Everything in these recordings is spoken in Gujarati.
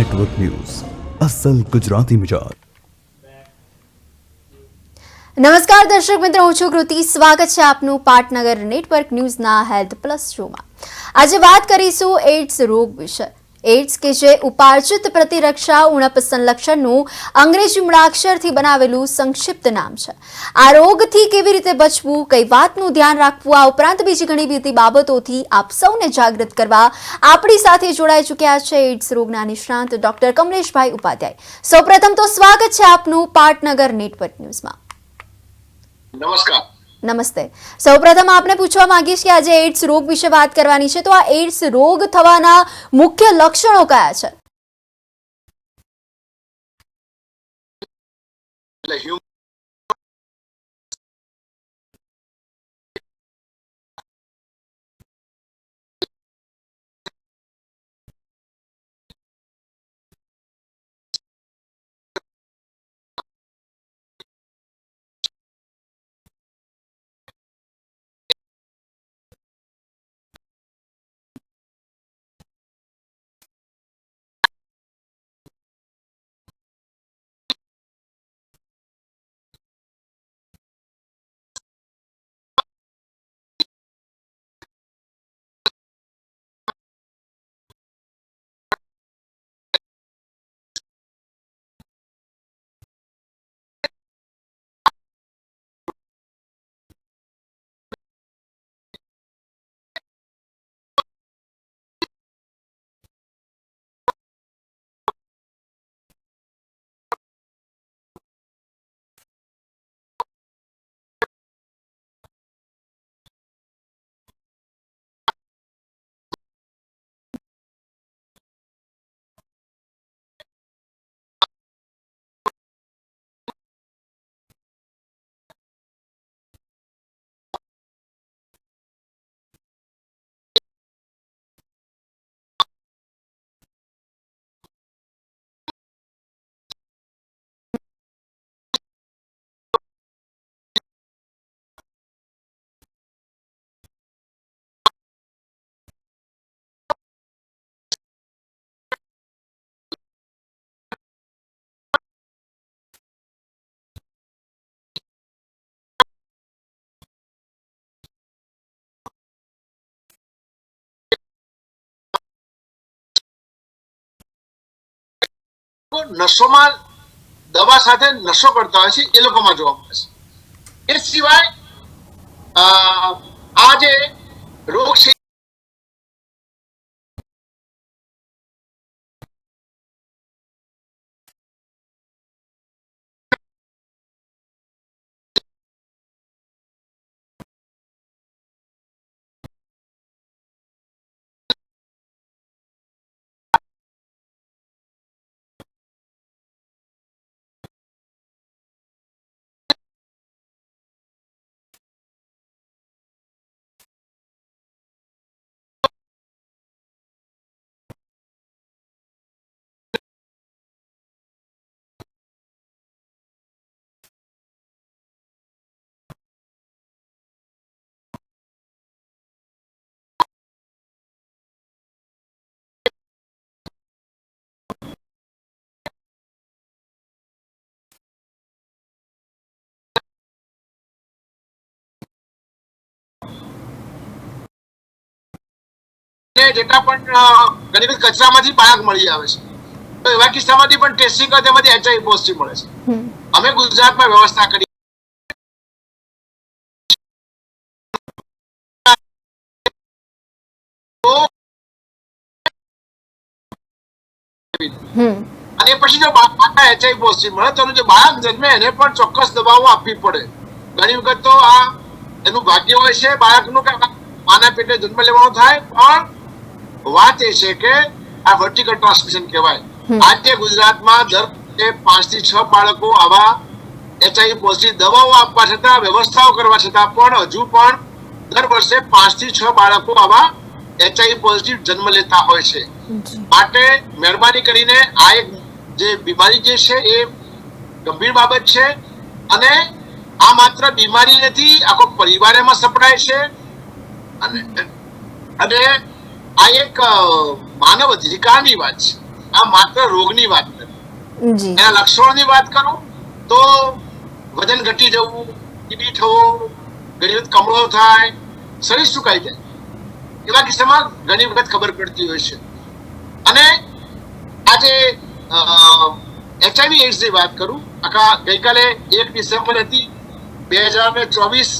નેટવર્ક ન્યૂઝ અસલ ગુજરાતી મિજાજ. નમસ્કાર દર્શક મિત્રો, હું છું કૃતિ. સ્વાગત છે આપનું પાટનગર નેટવર્ક ન્યૂઝના હેલ્થ પ્લસ શોમાં. આજે વાત કરીશું એઇડ્સ રોગ વિશે. એઇડ્સ કે જે ઉપાર્જિત પ્રતિરક્ષા ઉણપ સંલક્ષણનું અંગ્રેજી મૂળાક્ષરથી બનાવેલું સંક્ષિપ્ત નામ છે. આ રોગથી કેવી રીતે બચવું, કઈ વાતનું ધ્યાન રાખવું, આ ઉપરાંત બીજી ઘણી બધી બાબતોથી આપ સૌને જાગૃત કરવા આપણી સાથે જોડાઈ ચૂક્યા છે એઇડ્સ રોગના નિષ્ણાંત ડોક્ટર કમલેશભાઈ ઉપાધ્યાય. સૌપ્રથમ તો સ્વાગત છે આપનું પાટનગર નેટવર્ક ન્યૂઝમાં. નમસ્કાર. નમસ્તે. સૌપ્રથમ આપને પૂછવા માંગીશ કે આજે એઇડ્સ રોગ વિશે વાત કરવાની છે, તો આ એઇડ્સ રોગ થવાના મુખ્ય લક્ષણો કયા છે? નશોમાં દવા સાથે નશો કરતા હોય છે એ લોકોમાં જોવા મળે છે. એ સિવાય આ જે રોગ છે જેટલા પણ ઘણી બધી કચરામાંથી બાળક મળી આવે છે, તો એવા કિસ્સામાંથી પણ ટેસ્ટિંગ કરે તેમાંથી HIV પોઝિટિવ મળે છે. અમે ગુજરાતમાં વ્યવસ્થા કરી અને પછી જો બાળકને HIV પોઝિટિવ મળે તો જે બાળક જન્મે એને પણ ચોક્કસ દવાઓ આપવી પડે. ઘણી વખત તો આ એનું ભાગ્ય હોય છે બાળકનું કે માના પેટે જન્મ લેવાનો થાય, પણ વાત એ છે કે આ વર્ટિકલ ટ્રાન્સમિશન કહેવાય. આજે ગુજરાતમાં દર 5 થી 6 બાળકો આવા HIV પોઝિટિવ દવાઓ આપવા છતાં, વ્યવસ્થાઓ કરવા છતાં પણ હજુ પણ દર વર્ષે 5 થી 6 બાળકો આવા HIV પોઝિટિવ જન્મ લેતા હોય છે. માટે મહેરબાની કરીને આ એક જે બીમારી જે છે એ ગંભીર બાબત છે, અને આ માત્ર બીમારી નથી, આખો પરિવાર એમાં સપડાય છે. અને આ એક માનવ અધિકારની વાત છે. આ માત્ર રોગની વાત કરી. જી એના લક્ષણોની વાત કરું તો વજન ઘટી જવું, ટીબી થવું, ઘણી વખત કમળો થાય, શરીર સુકાઈ જાય, એવા કિસ્સામાં ઘણી વખત ખબર પડતી હોય છે. અને આજે HIV એડ્સ ની વાત કરું, ગઈકાલે 1 ડિસેમ્બર હતી 2024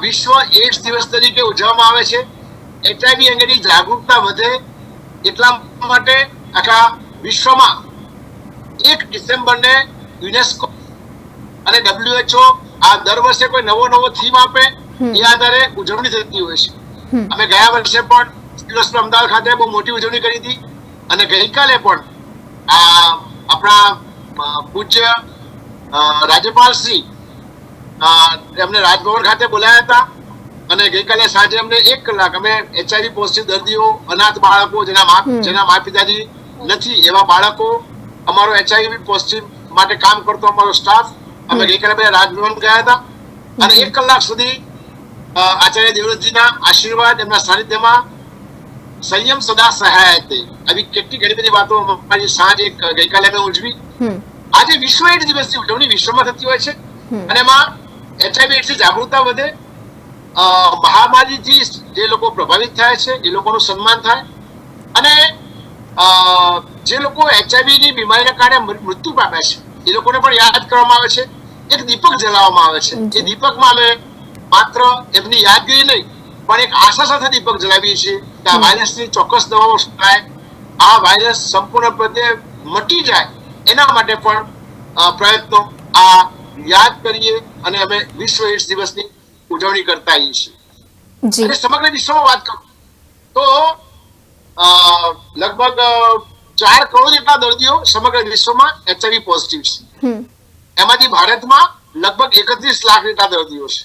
વિશ્વ એડ્સ દિવસ તરીકે ઉજવવામાં આવે છે. HIV અંગેની જાગૃતતા વધે એટલા માટે આખા વિશ્વમાં 1 ડિસેમ્બરને યુનેસ્કો અને WHO આ દર વર્ષે કોઈ નવો થીમ આપે એ આધારે ઉજવણી થતી હોય છે. અમે ગયા વર્ષે પણ સિવિલ અમદાવાદ ખાતે બહુ મોટી ઉજવણી કરી હતી અને ગઈકાલે પણ આપણા પૂજ્ય રાજ્યપાલ શ્રી એમને રાજભવન ખાતે બોલાયા હતા અને ગઈકાલે સાંજે અમને 1 કલાક અમે HIV પોઝિટિવ દર્દીઓ, અનાથ બાળકો, જેના મા પિતાજી નથી એવા બાળકો, અમારો HIV પોઝિટિવ માટે કામ કરતો અમારો સ્ટાફ, અમે ગઈકાલે બધા રાજભવન ગયા હતા અને 1 કલાક સુધી આચાર્ય દેવવ્રતજીના આશીર્વાદ, એમના સાનિધ્યમાં સંયમ સદા સહાયતે આવી કેટલી ઘણી બધી વાતો અમારી સાંજે ગઈકાલે અમે ઉજવી. આજે વિશ્વ એડ્સ દિવસની ઉજવણી વિશ્વમાં થતી હોય છે અને એમાં HIV એડ્સની જાગૃતતા વધે, મહામારીથી જે લોકો પ્રભાવિત થાય છે એ લોકોનું સન્માન થાય અને જે લોકો HIV ની બીમારીના કારણે મૃત્યુ પામ્યા છે એ લોકોને પણ યાદ કરવામાં આવે છે. એક દીપક જલાવવામાં આવે છે. એ દીપકમાં અમે માત્ર એમની યાદગીરી નહીં પણ એક આશા સાથે દીપક જલાવીએ છીએ કે આ વાયરસની ચોક્કસ દવાઓ થાય, આ વાયરસ સંપૂર્ણપણે મટી જાય એના માટે પણ પ્રયત્નો આ યાદ કરીએ અને અમે વિશ્વ એડ્સ દિવસની ઉજવણી કરતા આવીએ છીએ. અને સમગ્ર વિશ્વમાં વાત કરું તો લગભગ 4 કરોડ જેટલા દર્દીઓ સમગ્ર વિશ્વમાં HIV પોઝિટિવ છે. એમાંથી ભારતમાં લગભગ 31 લાખ જેટલા દર્દીઓ છે.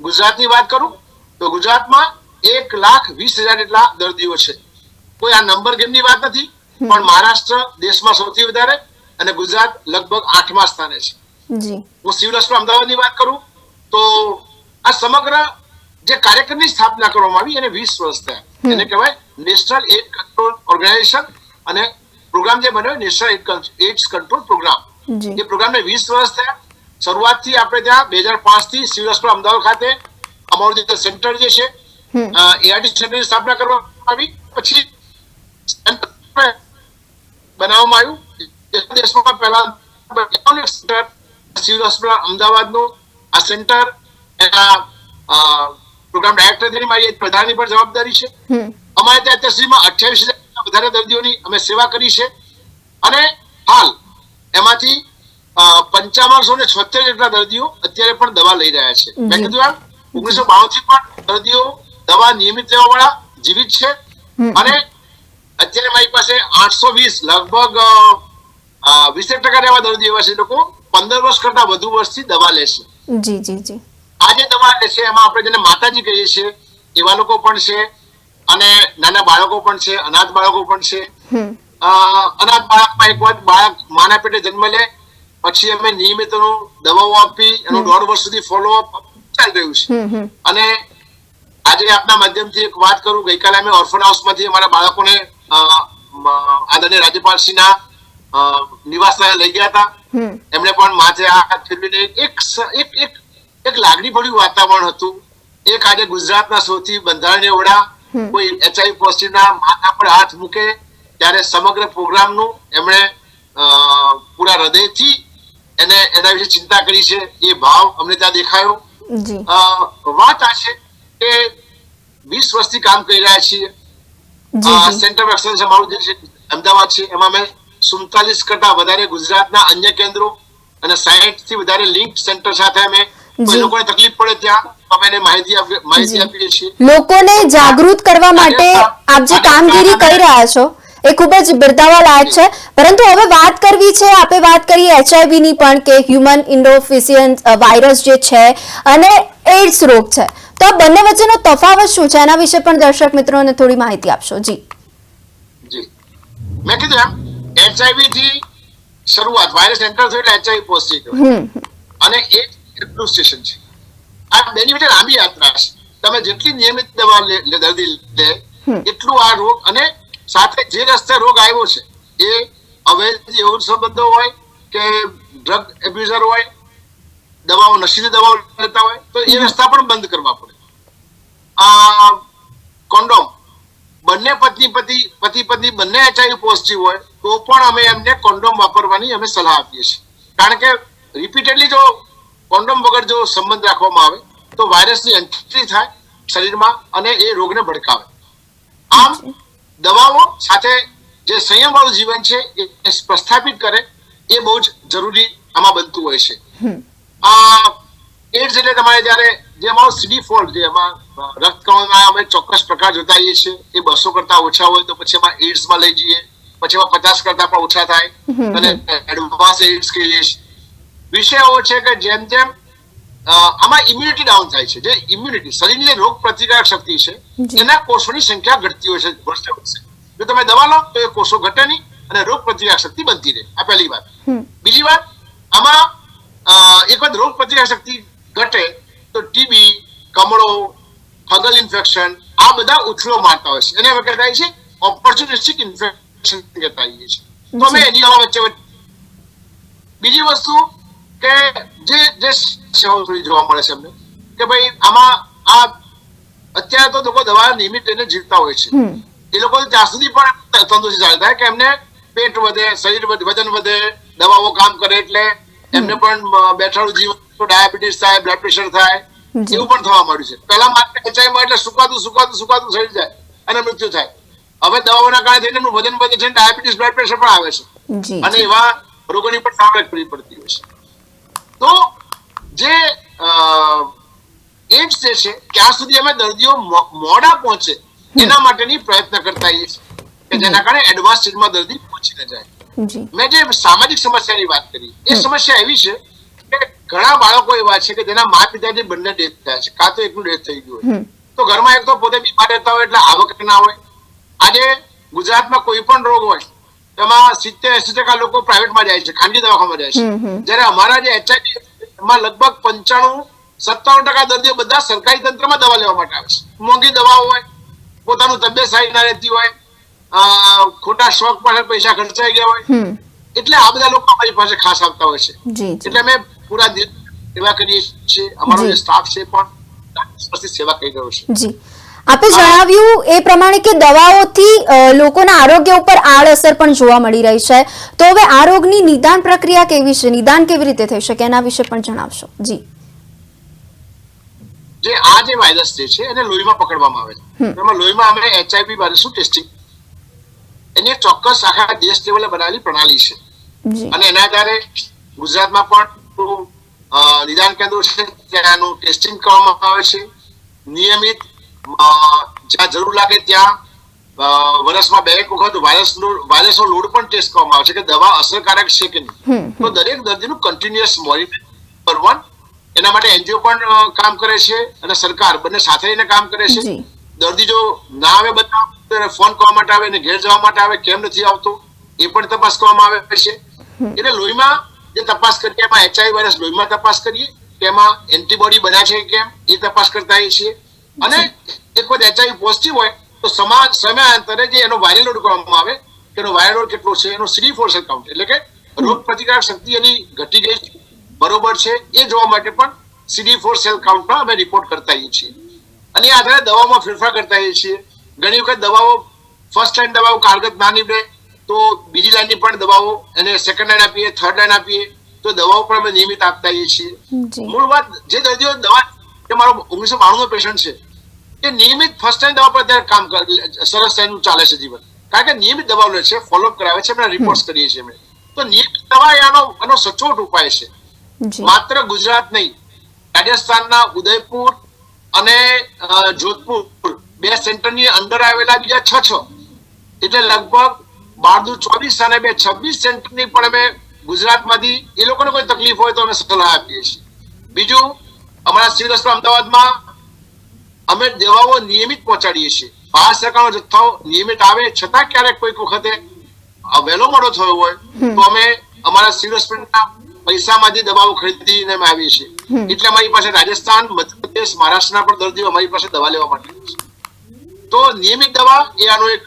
ગુજરાતની વાત કરું તો ગુજરાતમાં 1,20,000 જેટલા દર્દીઓ છે. કોઈ આ નંબર ગેમની વાત નથી પણ મહારાષ્ટ્ર દેશમાં સૌથી વધારે અને ગુજરાત લગભગ 8મા સ્થાને છે. હું સિવિલ હોસ્પિટલ અમદાવાદની વાત કરું તો આ સમગ્ર જે કાર્યક્રમની સ્થાપના કરવામાં આવી એને 20 વર્ષ થયા. એને કહેવાય નેશનલ એઇડ કંટ્રોલ ઓર્ગેનાઇઝેશન અને પ્રોગ્રામ જે બન્યો નેશનલ એઇડ્સ કંટ્રોલ પ્રોગ્રામ. એ પ્રોગ્રામને 20 વર્ષ થયા. શરૂઆતથી આપણે ત્યાં 2005 થી સિવિલ હોસ્પિટલ અમદાવાદ ખાતે અમારું જે સેન્ટર જે છે ART સેન્ટરની સ્થાપના કરવામાં આવી. પછી બનાવવામાં આવ્યું. દેશમાં પહેલા સિવિલ હોસ્પિટલ અમદાવાદનું આ સેન્ટર એના પ્રોગ્રામ ડાયરેક્ટર તરીકે મારી પ્રધાનની પણ જવાબદારી છે. અમારે ત્યાં અત્યાર સુધીમાં 28,000 વધારે દર્દીઓની અમે સેવા કરી છે અને હાલ એમાંથી 5576 જેટલા દર્દીઓ અત્યારે પણ દવા લઈ રહ્યા છે. મેં કીધું એમ 1992 થી પણ દર્દીઓ દવા નિયમિત લેવા વાળા જીવિત છે અને અત્યારે મારી પાસે 820 લગભગ 20% એવા દર્દીઓ એવા છે લોકો 15 વર્ષ કરતા વધુ વર્ષથી દવા લે છે. આ જે દવા લે છે એમાં આપણે જેને માતાજી કહીએ છીએ એવા લોકો પણ છે અને નાના બાળકો પણ છે, અનાથ બાળકો પણ છે. અનાથ બાળકમાં એક વાર બાળક માના પેટે જન્મ લે પછી અમે નિયમિત દવાઓ આપી એનું 1.5 વર્ષ સુધી ફોલોઅપ ચાલી રહ્યું છે. અને આજે આપના માધ્યમથી એક વાત કરું, ગઈકાલે અમે ઓર્ફન હાઉસમાંથી અમારા બાળકોને આદરણીય રાજ્યપાલશ્રીના નિવાસસ્થાને લઈ ગયા હતા. એમણે પણ માથે આ ફેરવીને એક લાગણી ભર્યું વાતાવરણ હતું. એક આજે ગુજરાતના સૌથી બંધારણીય વડા કોઈ HIV પોઝિટિવના માથા પર હાથ મૂકે ત્યારે સમગ્ર પ્રોગ્રામનું એમણે પૂરા હૃદયથી એના વિશે ચિંતા કરી છે. એ ભાવ અમને ત્યાં દેખાયો. વાત આ છે કે 20 વર્ષથી કામ કરી રહ્યા છીએ. સેન્ટર ઓફ એક્સલન્સ અમારું જે અમદાવાદ છે એમાં અમે 47 કરતા વધારે ગુજરાતના અન્ય કેન્દ્રો અને 60 થી વધારે લિંક સેન્ટર સાથે અમે કોઈ લોકોને તકલીફ પડે ત્યાં અમે એને માહિતી આપીએ છીએ. લોકોને જાગૃત કરવા માટે આપ જે કામગીરી કરી રહ્યા છો એ ખૂબ જ બિરદાવવા લાયક છે. પરંતુ હવે વાત કરવી છે, આપણે વાત કરીએ HIV ની પણ કે હ્યુમન ઇમ્યુનોડેફિશિયન્ટ વાયરસ જે છે અને એડ્સ રોગ છે, તો આ બંને વચ્ચેનો તફાવત શું છે એના વિશે પણ દર્શક મિત્રોને થોડી માહિતી આપશો. જી મેં કીધું એમ HIV થી શરૂઆત વાયરસ એન્ટર થયો એટલે HIV પોઝિટિવ અને એડ્સ એટલું સ્ટેશન છે. આ બેની વચ્ચે લાંબી યાત્રા છે. તમે જેટલી નિયમિત દવા દર્દી લે એટલું આ રોગ અને સાથે જે રસ્તે રોગ આવ્યો છે એ અવૈધ એવું સંબંધો હોય કે ડ્રગ એબ્યુઝર હોય, દવાઓ નશીલી દવાઓ લેતા હોય, તો એ રસ્તા પણ બંધ કરવા પડે. કોન્ડોમ, બંને પતિ પત્ની બંને HIV પોઝિટિવ હોય તો પણ અમે એમને કોન્ડોમ વાપરવાની અમે સલાહ આપીએ છીએ. કારણ કે રિપીટેડલી જો કોન્ડોમ વગર જો સંબંધ રાખવામાં આવે તો વાયરસની એન્ટ્રી થાય શરીરમાં અને એ રોગને ભડકાવે. આમ દવાઓ સાથે જે સંયમવાળું જીવન છે એ પ્રસ્થાપિત કરે એ બહુ જ જરૂરી આમાં બનતું હોય છે. એડ્સ એટલે તમારે જયારે જે અમારો CD4 જે એમાં રક્તકણોના અમે ચોક્કસ પ્રકાર જોતા આવીએ છીએ, એ 200 કરતા ઓછા હોય તો પછી એમાં એડ્સમાં લઈ જઈએ, પછી એમાં 50 કરતા પણ ઓછા થાય અને એડવાન્સ એડ્સ કહીએ છીએ. વિષય એવો છે કે જેમ જેમ આમાં ઇમ્યુનિટી ડાઉન થાય છે, જે ઇમ્યુનિટી શરીરની જે રોગ પ્રતિકારક શક્તિ છે એના કોષોની સંખ્યા ઘટતી હોય છે વર્ષે વર્ષે. જો તમે દવા લો તો એ કોષો ઘટે નહીં અને રોગ પ્રતિકારક શક્તિ બનતી રહે. આ પહેલી વાત. બીજી વાત, આમાં એક વખત રોગ પ્રતિકારક શક્તિ ઘટે તો ટીબી, કમળો, ફંગલ ઇન્ફેક્શન આ બધા ઉછળો મારતા હોય છે. એને અમે કહેતા છે ઓપોર્ચ્યુનિસ્ટિક ઇન્ફેક્શન કહેતા હોઈએ છીએ. તો અમે એની વચ્ચે બીજી વસ્તુ કે જે જોવા મળે છે અમને કે ભાઈ આમાં અત્યારે તો લોકો દવા નિયમિત લઈને જીવતા હોય છે. એ લોકો ત્યાં સુધી પણ તંદુરસ્તી ચાલતા કે એમને પેટ વધે, શરીર વજન વધે, દવાઓ કામ કરે એટલે એમને પણ બેઠાડું જીવન, ડાયાબિટીસ થાય, બ્લડ પ્રેશર થાય, એવું પણ થવા માંડ્યું છે. પહેલા માત્ર HIV એટલે સુકાતું શરીર જાય અને મૃત્યુ થાય. હવે દવાઓના કારણે એમનું વજન વધે છે, ડાયાબિટીસ, બ્લડ પ્રેશર પણ આવે છે અને એવા રોગોની પણ સારવાર કરવી પડતી હોય છે. તો જે એડ્સ જે છે ત્યાં સુધી અમે દર્દીઓ મોડા પહોંચે એના માટેની પ્રયત્ન કરતા હોઈએ છીએ કે જેના કારણે એડવાન્સ સ્ટેજમાં દર્દી પહોંચી ન જાય. મેં જે સામાજિક સમસ્યાની વાત કરી એ સમસ્યા એવી છે કે ઘણા બાળકો એવા છે કે જેના માતા પિતાની બંને ડેથ થયા છે, કાં તો એકનું ડેથ થઈ ગયું હોય, તો ઘરમાં એક તો પોતે બીમાર રહેતા હોય એટલે આવક ના હોય. આજે ગુજરાતમાં કોઈ પણ રોગ હોય એમાં 70-80% લોકો પ્રાઇવેટમાં જાય છે, ખાનગી દવાખાનામાં જાય છે. જયારે અમારા જે HIV એમાં લગભગ 95-57% દર્દીઓ બધા સરકારી તંત્રમાં દવા લેવા માટે આવે છે. મોંઘી દવાઓ હોય, પોતાનું તબિયત સારી ના રહેતી હોય, ખોટા શોખ પાછળ પૈસા ખર્ચાઈ ગયા હોય, એટલે આ બધા લોકો અમારી પાસે ખાસ આવતા હોય છે. એટલે અમે પૂરા દિલ સેવા કરીએ છીએ. અમારો જે સ્ટાફ છે પણ સેવા કરી રહ્યો છે. આપે જણાવ્યું એ પ્રમાણે કે દવાઓથી લોકોના આરોગ્ય ઉપર આડઅસર પણ જોવા મળી રહી છે. તો હવે આ રોગની નિદાન પ્રક્રિયા કેવી છે, નિદાન કેવી રીતે થઈ શકે એના વિશે પણ જણાવશો. જી, જે વાયરસ છે એને લોહીમાં પકડવામાં આવે છે. એમાં લોહીમાં અમે HIV વાયરસનું ટેસ્ટિંગ એની ચોક્કસ આખા દેશ લેવલે બનાવેલી પ્રણાલી છે અને એના આધારે ગુજરાતમાં પણ નિદાન કેન્દ્રો છે ત્યાંનું ટેસ્ટિંગ કરવામાં આવે છે. નિયમિત જ્યાં જરૂર લાગે ત્યાં વર્ષમાં 2 વખત વાયરસનો લોડ પણ ટેસ્ટ કરવામાં આવે છે કે દવા અસરકારક છે કે નહીં. તો દરેક દર્દીનું કન્ટિન્યુઅસ મોનિટરિંગ એના માટે NGO પણ કામ કરે છે અને સરકાર બંને સાથે રહીને કામ કરે છે. દર્દી જો ના આવે બતાવ ફોન કરવા માટે આવે અને ઘેર જવા માટે આવે, કેમ નથી આવતો એ પણ તપાસ કરવામાં આવે છે. એટલે લોહીમાં જે તપાસ કરીએ એમાં HIV વાયરસ લોહીમાં તપાસ કરીએ કે એમાં એન્ટીબોડી બન્યા છે કેમ એ તપાસ કરતા હોઈએ છીએ. અને એક વખત HIV પોઝિટિવ હોય તો સમયાંતરે જે એનો વાયરલ લોડ કરવામાં આવે, એનો વાયરલ લોડ કેટલો છે, એનો CD4 સેલ કાઉન્ટ એટલે કે રોગ પ્રતિકારક શક્તિ એની ઘટી ગઈ બરોબર છે એ જોવા માટે પણ CD4 સેલ કાઉન્ટમાં અમે રિપોર્ટ કરતા હોઈએ છીએ. અને એ આધારે દવાઓમાં ફેરફાર કરતા હોઈએ છીએ. ઘણી વખત દવાઓ ફર્સ્ટ લાઈન દવાઓ કારગત ના નીવડે તો બીજી લાઈનની પણ દવાઓ એને સેકન્ડ લાઈન આપીએ, થર્ડ લાઈન આપીએ, તો દવાઓ પણ અમે નિયમિત આપતા હોઈએ છીએ. મૂળ વાત જે દર્દીઓ દવા કે મારો 1992 નો પેશન્ટ છે એ નિયમિત ફર્સ્ટ લાઈન દવા પર અત્યારે કામ કરે, સરસ એનું ચાલે છે જીવન, કારણ કે નિયમિત દવાઓ લે છે, ફોલોઅપ કરાવે છે, એમના રિપોર્ટ્સ કરીએ છીએ અમે. તો નિયમિત દવા એનો સચોટ ઉપાય છે. માત્ર ગુજરાત નહીં, રાજસ્થાનના ઉદયપુર અને જોધપુર 2 સેન્ટરની અંદર આવેલા બીજા 6 એટલે લગભગ 12-24 અને 26 સેન્ટરની પણ અમે ગુજરાતમાંથી એ લોકોને કોઈ તકલીફ હોય તો અમે સલાહ આપીએ છીએ. બીજું, અમારા સિવિલ હોસ્પિટલ અમદાવાદમાં અમે દવાઓ નિયમિત પહોંચાડીએ છીએ. 5 ટકાનો જથ્થો નિયમિત આવે છતાં ક્યારેક કોઈક વખતે વહેલો મોડો થયો હોય તો અમે અમારા સિવિલ હોસ્પિટલના પૈસામાંથી દવાઓ ખરીદીને અમે આવીએ છીએ. એટલે અમારી પાસે રાજસ્થાન, મધ્યપ્રદેશ, મહારાષ્ટ્રના પણ દર્દીઓ અમારી પાસે દવા લેવા માટે છે. તો નિયમિત દવા એ આનો એક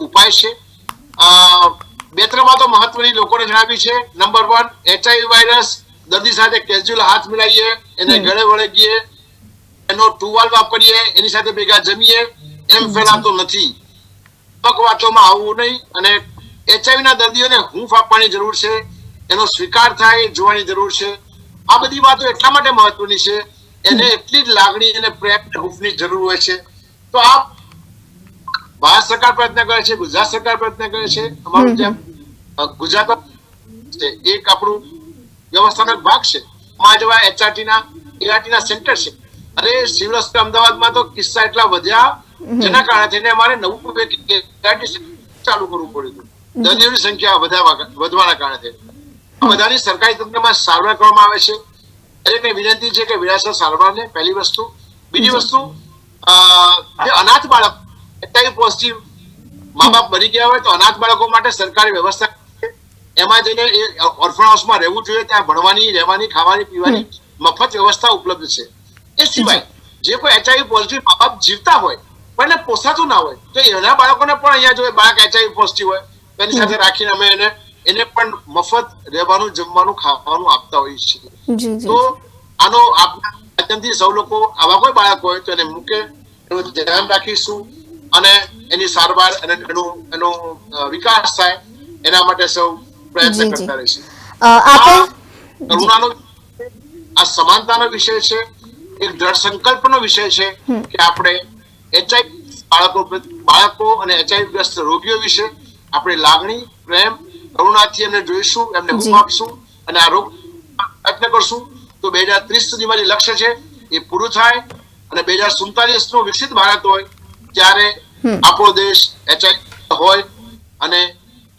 ઉપાય છે. 2-3 વાતો મહત્વની લોકોને જણાવી છે. નંબર 1, HIV વાયરસ દર્દી સાથે કેઝ્યુઅલ હાથ મિલાવીએ, એને ગળે વળગીએ, એનો ટુવાલ વાપરીએ, એની સાથે ભેગા જમીએ, એમ ફેલાતો નથી. વાતોમાં આવવું નહીં. અને HIV ના દર્દીઓને હૂંફ આપવાની જરૂર છે, એનો સ્વીકાર થાય જોવાની જરૂર છે. આ બધી વાતો એટલા માટે મહત્વની છે, એને એટલી જ લાગણી અને પ્રેમ હૂંફની જરૂર હોય છે. તો આ ભારત સરકાર પ્રયત્ન કરે છે, ગુજરાત સરકાર પ્રયત્ન કરે છે. અમારું જેમ ગુજરાત છે એક આપણું વ્યવસ્થાનો એક ભાગ છે. માં જેવા HRT ના ART ના સેન્ટર છે. અરે સિવિલ હોસ્પિટલ અમદાવાદમાં તો કિસ્સા એટલા વધ્યા, જેના કારણે થઈને અમારે નવું ચાલુ કરવું પડ્યું. દર્દીઓની સંખ્યા વધવાના કારણે બધાની સરકારી તંત્રમાં સારવાર કરવામાં આવે છે. દરેકને વિનંતી છે કે વિરાસર સારવારને પહેલી વસ્તુ. બીજી વસ્તુ, જે અનાથ બાળક HIV પોઝિટિવ મા બાપ મરી ગયા હોય તો અનાથ બાળકો માટે સરકારી વ્યવસ્થા એમાં જઈને એ ઓર્ફન હાઉસમાં રહેવું જોઈએ. ત્યાં ભણવાની, રહેવાની, ખાવાની, પીવાની મફત વ્યવસ્થા ઉપલબ્ધ છે. એ સિવાય જે કોઈ HIV પોઝિટિવ મા બાપ જીવતા હોય પણ એને પોસાતું ના હોય તો એના બાળકોને પણ અહીંયા જો બાળક HIV પોઝિટિવ હોય તો એની સાથે રાખીને અમે એને પણ મફત રહેવાનું, જમવાનું, ખાવાનું આપતા હોઈએ છીએ. તો આનો માધ્યમથી સૌ લોકો આવા કોઈ બાળક હોય તો એને મૂકે, એનું ધ્યાન રાખીશું અને એની સારવાર અને એનો વિકાસ થાય એના માટે સૌ પ્રયત્ન કરતા રહીશું. કરુણાનો, આ સમાનતાનો વિષય છે, એક દ્રઢ સંકલ્પનો વિષય છે કે આપણે બાળકો અને HIV ગ્રસ્ત રોગીઓ વિશે આપણે લાગણી, પ્રેમ, કરુણાથી એમને જોઈશું, એમને હૂંફ આપશું અને આ રોગ પ્રયત્ન કરશું તો 2030 સુધીમાં જે લક્ષ્ય છે એ પૂરું થાય અને 2047 નું વિકસિત ભારત હોય ત્યારે આપણો દેશ HIV હોય અને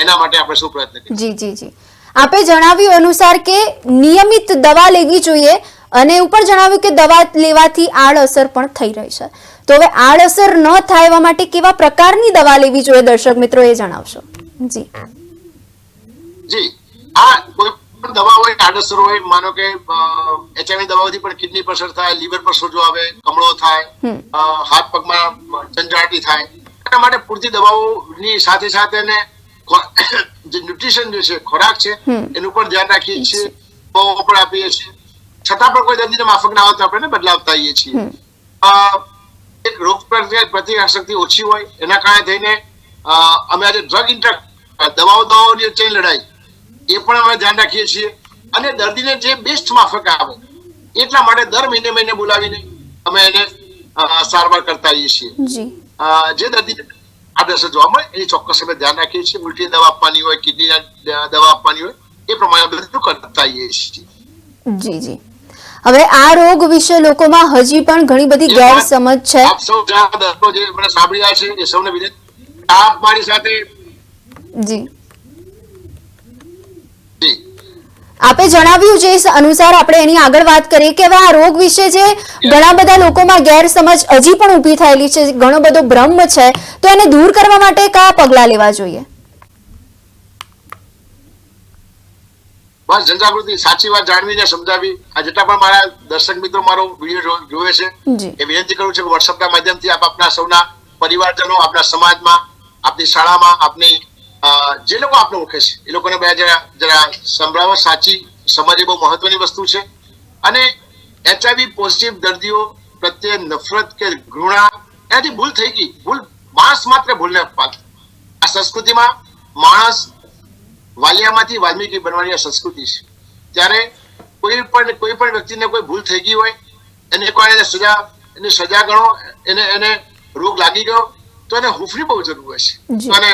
એના માટે આપણે શું પ્રયત્ન કરીએ. જી જી જી આપે જણાવ્યું અનુસાર કે નિયમિત દવા લેવી જોઈએ અને ઉપર જણાવ્યું કે દવા લેવાથી આડઅસર પણ થઈ રહી છે. તો હવે આડઅસર ન થાય એવા માટે કેવા પ્રકારની દવા લેવી જોઈએ દર્શક મિત્રો એ જણાવશો. જી જી આ કોઈ પણ દવા હોય, આડઅસર હોય, માનો કે HIV દવાઓથી પણ કિડની પર અસર થાય, લીવર પર સોજો આવે, કમળો થાય, હાથ પગમાં ઝંઝાટી થાય, એના માટે પૂરતી દવાઓની સાથે સાથે જે ન્યુટ્રિશન જે છે, ખોરાક છે, એનું પણ ધ્યાન રાખીએ છીએ, દવાઓ પણ આપીએ છીએ. છતાં પણ કોઈ દર્દીને માફક ના આવે તો આપણે બદલાવતા આવીએ છીએ. એક રોગ પ્રતિકારક શક્તિ ઓછી હોય એના કારણે થઈને અમે આજે ડ્રગ દવાઓની વચ્ચે લડાઈ એ પણ અમે ધ્યાન રાખીએ છીએ અને દર્દીને જે બેસ્ટ માફક આવે એટલા માટે દર મહિને બોલાવીને અમે એને સારવાર કરતા આવીએ છીએ. જે દર્દીને આડઅસર જોવા મળે એની ચોક્કસ અમે ધ્યાન રાખીએ છીએ. ઉલટી દવા આપવાની હોય, કિડનીના દવા આપવાની હોય, એ પ્રમાણે બધું કરતા આવીએ છીએ. જી જી હવે આ રોગ વિશે લોકોમાં હજી પણ ઘણી બધી ગેરસમજ છે. આપ સૌ દર્શકો જે મને સાંભળી રહ્યા છે એ સૌને વિનંતી, આપ મારી સાથે જી આપે જણાવ્યું જે અનુસાર આપણે એની આગળ વાત કરીએ કે હવે આ રોગ વિશે જે ઘણા બધા લોકોમાં ગેરસમજ હજી પણ ઊભી થયેલી છે, ઘણો બધો ભ્રમ છે, તો એને દૂર કરવા માટે કયા પગલાં લેવા જોઈએ? બસ જનજાગૃતિ, સાચી વાત જાણવીને સમજાવી. આ જેટલા પણ મારા દર્શક મિત્રો મારો વિડીયો જોવે છે એ વિનંતી કરું છું કે વોટ્સએપના માધ્યમથી આપ આપના સૌના પરિવારજનો, આપના સમાજમાં, આપની શાળામાં, આપની જે લોકો આપણે ઓળખે છે એ લોકોને જરા સંભળાવો. સાચી સમજ એ બહુ મહત્વની વસ્તુ છે. અને HIV પોઝિટિવ દર્દીઓ પ્રત્યે નફરત કે ઘૃણા એનાથી ભૂલ થઈ ગઈ. માણસ માત્ર ભૂલને પાત્ર. આ સંસ્કૃતિમાં માણસ વાલિયામાંથી વાલ્મીકી બનવાની આ સંસ્કૃતિ છે. ત્યારે કોઈ પણ વ્યક્તિને કોઈ ભૂલ થઈ ગઈ હોય એને કોઈ એની સજા ગણો, એને રોગ લાગી ગયો તો એને હૂંફની બહુ જરૂર હોય છે. અને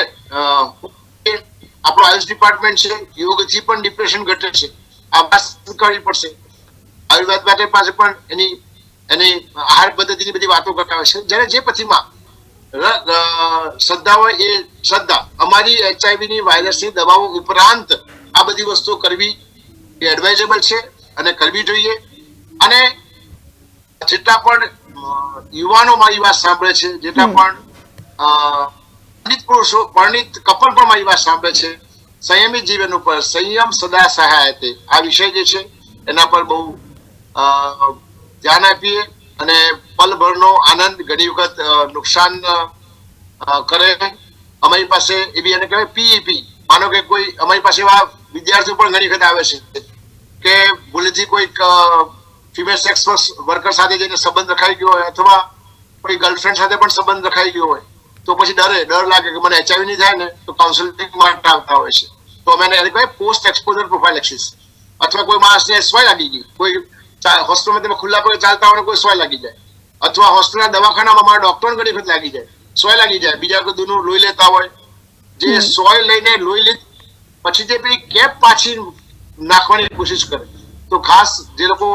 આપણો આયુષ ડિપાર્ટમેન્ટ છે, યોગથી પણ ડિપ્રેશન ઘટે છે. આ વાત કરવી પડશે. આયુર્વેદ માટે પાસે પણ એની આહાર પદ્ધતિની બધી વાતો કરતા હોય છે. જ્યારે જે પછીમાં શ્રદ્ધા હોય એ શ્રદ્ધા, અમારી HIV ની વાયરસની દવાઓ ઉપરાંત આ બધી વસ્તુઓ કરવી એ એડવાઇઝેબલ છે અને કરવી જોઈએ. અને જેટલા પણ યુવાનો મારી વાત સાંભળે છે, જેટલા પણ પરિણિત પુરુષો, પરિણિત કપલ પણ મારી વાત સાંભળે છે, સંયમી જીવન ઉપર સંયમ સદા સહાયતે આ વિષય જે છે એના પર બહુ ધ્યાન આપીએ અને પલભરનો આનંદ ઘણી વખત નુકસાન કરે. અમારી પાસે એવી એને કહેવાય PEP માનો કે કોઈ અમારી પાસે એવા વિદ્યાર્થીઓ પણ ઘણી વખત આવે છે કે ભૂલેથી કોઈક ફિમેલ સેક્સ વર્કર સાથે જઈને સંબંધ રખાઈ ગયો હોય અથવા કોઈ ગર્લફ્રેન્ડ સાથે પણ સંબંધ રખાઈ ગયો હોય તો પછી ડર લાગે કે મને HIV નહીં થાય ને તો કાઉન્સેલિંગ માટે આવતા હોય છે. તો અમે એને કહેવાય પોસ્ટ એક્સપોઝર પ્રોફાઇલેક્સિસ. અથવા કોઈ માણસને સ્વાય લાગી ગઈ, કોઈ હોસ્પિટલમાં તમે ખુલ્લા પગે ચાલતા હોય કોઈ સ્વાય લાગી જાય, અથવા હોસ્પિટલના દવાખાનામાં મારા ડોક્ટરને ઘણી વખત લાગી જાય, સ્વાય લાગી જાય, બીજા કોઈ દૂધનું લોહી લેતા હોય, જે સોય લઈને લોહી લે પછી જે પેલી કેપ પાછી નાખવાની કોશિશ કરે તો ખાસ જે લોકો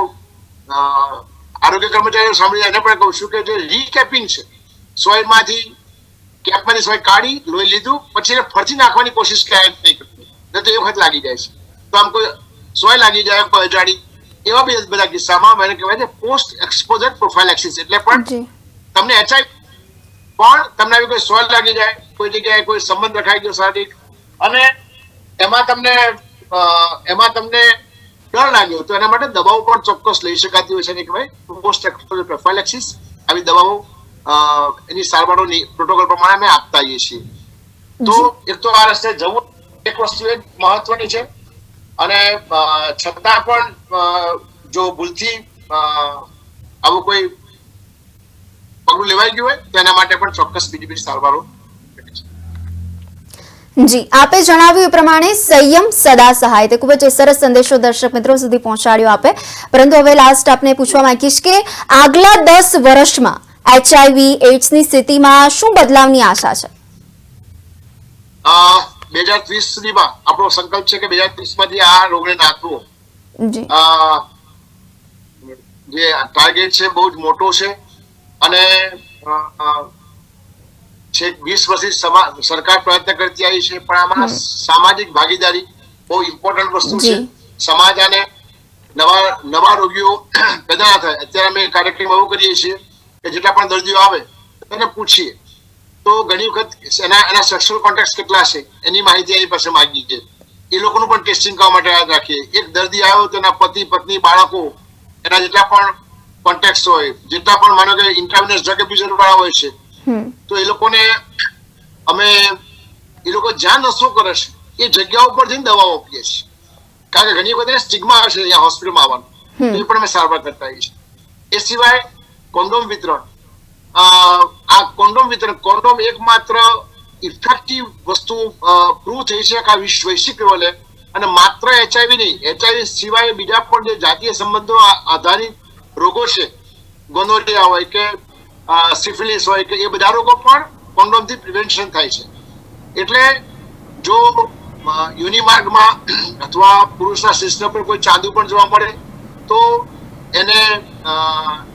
આરોગ્ય કર્મચારીઓ સાંભળી એને પણ કહું છું કે જે રીકેપિંગ છે, સોયમાંથી કેપમાંથી સોય કાઢી લોહી લીધું પછી એને ફરતી નાખવાની કોશિશ ક્યાંય નહીં કરતી, તો એ વખત લાગી જાય છે. તો આમ કોઈ સોય લાગી જાય, કોઈ અજાડી, એવા બધા કિસ્સામાં મને કહેવાય છે પોસ્ટ એક્સપોઝર પ્રોફાઇલેક્સિસ. એટલે પણ તમને HIV પણ તમને આવી કોઈ સોય લાગી જાય, કોઈ જગ્યાએ કોઈ સંબંધ રખાઈ ગયો શારીરિક અને એમાં તમને ડર લાગ્યો તો એના માટે દવાઓ પણ ચોક્કસ લઈ શકાતી હોય છે. ને કહેવાય પોસ્ટ એક્સપોઝર પ્રોફાઇલેક્સિસ. આવી દવાઓ એની સારવારોની પ્રોટોકોલ પ્રમાણે અમે આપતા હોઈએ છીએ. તો એક તો આ રસ્તે જવું એક વસ્તુ એક મહત્વની છે અને છતાં પણ જો ભૂલથી આવું કોઈ પગલું લેવાઈ ગયું હોય તો એના માટે પણ ચોક્કસ બીજી સારવારો. જી, આપે જણાવ્યું એ પ્રમાણે સંયમ સદા સહાય. તે ખૂબ જ સરસ સંદેશો દર્શક મિત્રો સુધી પહોંચાડ્યો આપે. પરંતુ હવે લાસ્ટ આપને પૂછવા માંગીશ કે આગલા 10 વર્ષમાં HIV એઇડ્સની સ્થિતિમાં શું બદલાવની આશા છે? 2030 સુધીમાં આપણો સંકલ્પ છે કે 2030 માંથી આ રોગને નાથવો. જે ટાર્ગેટ છે બહુ જ મોટો છે અને છેક 20 વર્ષથી સરકાર પ્રયત્ન કરતી આવી છે, પણ આમાં સામાજિક ભાગીદારી બહુ ઇમ્પોર્ટન્ટ વસ્તુ છે. સમાજ અને નવા રોગીઓ પેદા ના થાય. અત્યારે અમે કાર્યક્રમ એવું કરીએ છીએ કે જેટલા પણ દર્દીઓ આવે એને પૂછીએ તો ઘણી વખત એના સેક્સ્યુઅલ કોન્ટેક્ટ કેટલા છે એની માહિતી એની પાસે માંગી છે. એ લોકોનું પણ ટેસ્ટિંગ કરવા માટે યાદ રાખીએ. એક દર્દી આવ્યો તો એના પતિ પત્ની બાળકો એના જેટલા પણ કોન્ટેક્ટ હોય, જેટલા પણ માનો કે ઇન્ટ્રાવેનસ ડ્રગ એબ્યુઝર વાળા હોય છે તો એ લોકોને એ લોકો જ્યાં નશો કરે છે એ જગ્યાઓ પર જઈને દવાઓ આપીએ છીએ. કારણ કે ઘણી વખત સ્ટિગ્મા આવે છે અહીંયા હોસ્પિટલમાં આવવાનું, એ પણ અમે સારવાર કરતા હોઈએ છીએ. એ સિવાય કોન્ડોમ વિતરણ. આ કોન્ડોમ એકમાત્ર ઇફેક્ટિવ વસ્તુ પ્રૂવ થઈ છે કે વૈશ્વિક લેવલે. અને માત્ર HIV નહીં, HIV સિવાય બીજા પણ જે જાતીય સંબંધો આધારિત રોગો છે, ગોનોરિયા હોય કે સિફિલિસ હોય કે એ બધા રોગો પણ કોન્ડોમથી પ્રિવેન્શન થાય છે. એટલે જો યુનિમાર્ગમાં અથવા પુરુષના શિશ્ન પર કોઈ ચાંદુ પણ જોવા મળે તો એને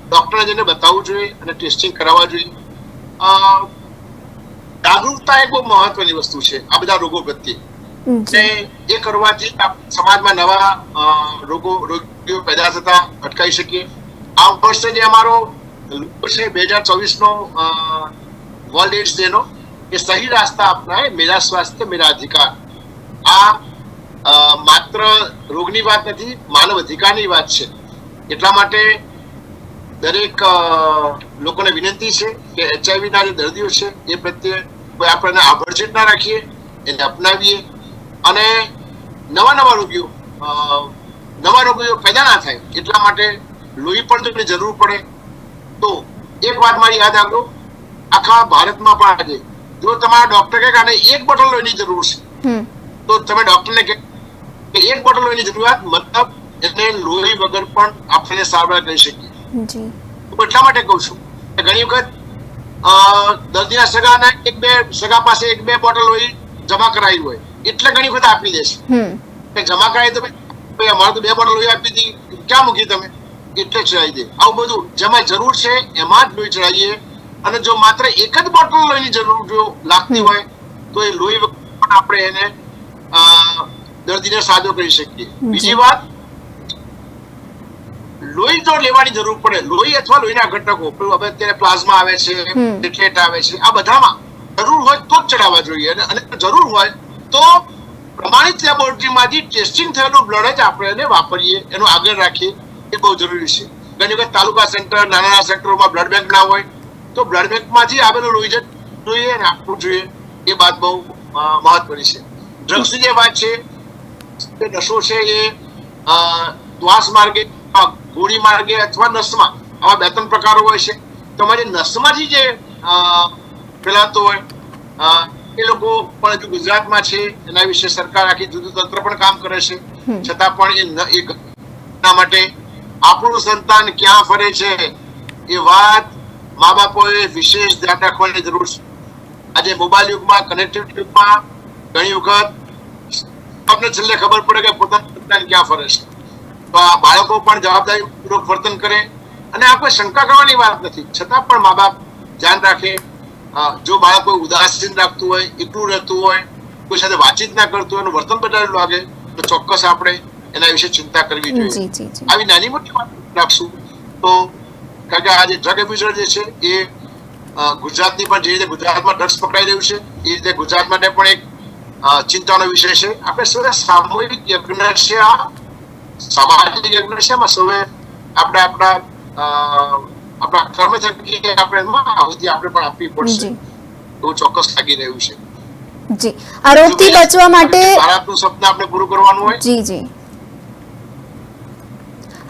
ડોક્ટરને જઈને બતાવવું જોઈએ અને ટેસ્ટિંગ કરાવવા જોઈએ. જાગૃતતા એક બહુ મહત્વની વસ્તુ છે આ બધા રોગો પ્રત્યે. એ કરવાથી સમાજમાં નવા રોગીઓ પેદા થતા અટકાવી શકીએ. આ વર્ષે જે અમારો છે 2024 નો વર્લ્ડ એઇડ્સ ડે નો, એ સહી રાસ્તા અપનાય, મેરા સ્વાસ્થ્ય મેરા અધિકાર. આ માત્ર રોગની વાત નથી, માનવ અધિકારની વાત છે. એટલા માટે દરેક લોકોને વિનંતી છે કે HIV ના જે દર્દીઓ છે એ પ્રત્યે કોઈ આપણને આભડછેટ ના રાખીએ, એને અપનાવીએ અને નવા રોગીઓ પેદા ના થાય. એટલા માટે લોહી પણ તમને જરૂર પડે તો એક વાત મારી યાદ રાખો, આખા ભારતમાં પણ આજે જો તમારા ડોક્ટર કહે કે આને 1 બોટલ લોહીની જરૂર છે તો તમે ડોક્ટરને કહે કે 1 બોટલ લોહીની જરૂરિયાત, મતલબ એને લોહી વગર પણ આપણે સારવાર કરી શકીએ. એટલા માટે કહું છું કે ઘણી વખત દર્દીના સગા પાસે 1-2 બોટલ લોહી જમા કરાવી હોય એટલે ઘણી વખત આપી દેશે કે જમા કરાવી તો અમારે તો 2 બોટલ લોહી આપી હતી, ક્યાં મૂકી તમે, એટલે ચડાવી દે. આવું બધું જેમાં જરૂર છે એમાં જ લોહી ચડાવીએ. અને જો માત્ર 1 જ બોટલ લોહીની જરૂર જો લાગતી હોય તો એ લોહી વગર આપણે એને દર્દીને સાજો કરી શકીએ. બીજી વાત, લોહી જો લેવાની જરૂર પડે, લોહી અથવા લોહીના ઘટકો, હવે અત્યારે પ્લાઝમા આવે છે, પ્લેટલેટ આવે છે, આ બધામાં જરૂર હોય તો જ ચડાવવા જોઈએ. અને જરૂર હોય તો પ્રમાણિત લેબોરેટરીમાંથી ટેસ્ટિંગ થયેલું બ્લડ જ આપણે એને વાપરીએ, એનું આગળ રાખીએ, એ બહુ જરૂરી છે. ઘણી વખત તાલુકા સેન્ટર, નાના સેન્ટરોમાં બ્લડ બેંક ના હોય તો બ્લડ બેંકમાંથી આવેલું લોહી જ જોઈએ અને આપવું જોઈએ. એ વાત બહુ મહત્વની છે. ડ્રગ્સની જે વાત છે, એ નશો છે એ શ્વાસ માર્ગે, ગોળી માર્ગે અથવા નસમાં, આવા 2-3 પ્રકારો હોય છે. તો અમારે નસમાંથી જે ફેલાતો હોય એ લોકો પણ હજુ ગુજરાતમાં છે. એના વિશે સરકાર આખી જુદું તંત્ર પણ કામ કરે છે. છતાં પણ એના માટે આપણું સંતાન ક્યાં ફરે છે એ વાત મા બાપોએ વિશેષ ધ્યાન રાખવાની જરૂર છે. આજે મોબાઈલ યુગમાં, કનેક્ટિવિટી યુગમાં ઘણી વખત આપણે છેલ્લે ખબર પડે કે પોતાનું સંતાન ક્યાં ફરે છે. તો આ બાળકો પણ જવાબદારીપૂર્વક વર્તન કરે, અને આ કોઈ શંકા કરવાની વાત નથી. છતાં પણ મા બાપ ધ્યાન રાખે. જો બાળક કોઈ ઉદાસીન રાખતું હોય, એકલું રહેતું હોય, કોઈ સાથે વાતચીત ના કરતું હોય, એનું વર્તન બદલાયેલું લાગે, તો ચોક્કસ આપણે એના વિશે ચિંતા કરવી જોઈએ. આવી નાની મોટી વાત રાખશું તો, કારણ કે આ જે ડ્રગ એબ્યુઝર જે છે એ ગુજરાતની પણ, જે રીતે ગુજરાતમાં ડ્રગ્સ પકડાઈ રહ્યું છે એ રીતે ગુજરાત માટે પણ એક ચિંતાનો વિષય છે. આપણે સૌએ સામૂહિક યજ્ઞ છે, આ સામાજિક યજ્ઞ છે, એમાં સૌએ આપણે આપણા કર્મ થકી આપણે એમાં આહુતિ આપણે પણ આપવી પડશે. એવું ચોક્કસ લાગી રહ્યું છે. જી, આ રોગથી બચવા માટે ભારતનું સપનું આપણે પૂરું કરવાનું હોય. જી,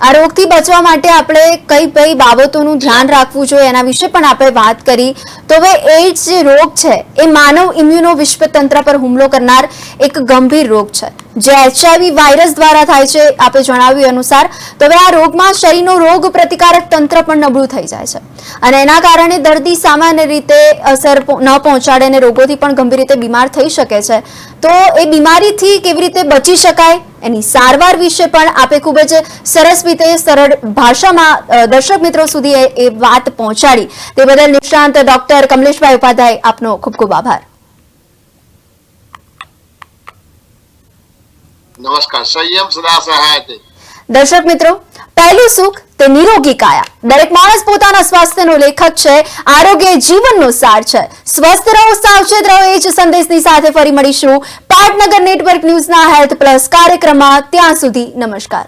આ રોગથી બચવા માટે આપણે કઈ બાબતોનું ધ્યાન રાખવું જોઈએ એના વિશે પણ આપણે વાત કરી. તો હવે એઇડ્સ જે રોગ છે એ માનવ ઇમ્યુનો વિશ્વતંત્ર પર હુમલો કરનાર એક ગંભીર રોગ છે, જે HIV વાયરસ દ્વારા થાય છે, આપણે જણાવ્યું અનુસાર. તો હવે આ રોગમાં શરીરનો રોગ પ્રતિકારક તંત્ર પણ નબળું થઈ જાય છે, અને એના કારણે દર્દી સામાન્ય રીતે અસર ન પહોંચાડે અને રોગોથી પણ ગંભીર રીતે બીમાર થઈ શકે છે. તો એ બીમારીથી કેવી રીતે બચી શકાય, એની સારવાર વિશે પણ આપે ખૂબ જ સરસ રીતે સરળ ભાષામાં દર્શક મિત્રો સુધી એ વાત પહોંચાડી. તે બદલ નિષ્ણાંત ડોક્ટર કમલેશભાઈ ઉપાધ્યાય, આપનો ખૂબ ખૂબ આભાર. નમસ્કાર. સંયમ સદા સહાયતે. દર્શક મિત્રો, પહેલું સુખ તે નિરોગી કાયા. દરેક માણસ પોતાના સ્વાસ્થ્યનો લેખક છે. આરોગ્ય જીવનનો સાર છે. સ્વસ્થ રહો, સાવચેત રહો, એ જ સંદેશની સાથે ફરી મળીશું પાટનગર નેટવર્ક ન્યૂઝના હેલ્થ પ્લસ કાર્યક્રમમાં. ત્યાં સુધી નમસ્કાર.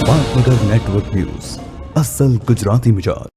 પાટનગર નેટવર્ક ન્યૂઝ, અસલ ગુજરાતી મિજાજ.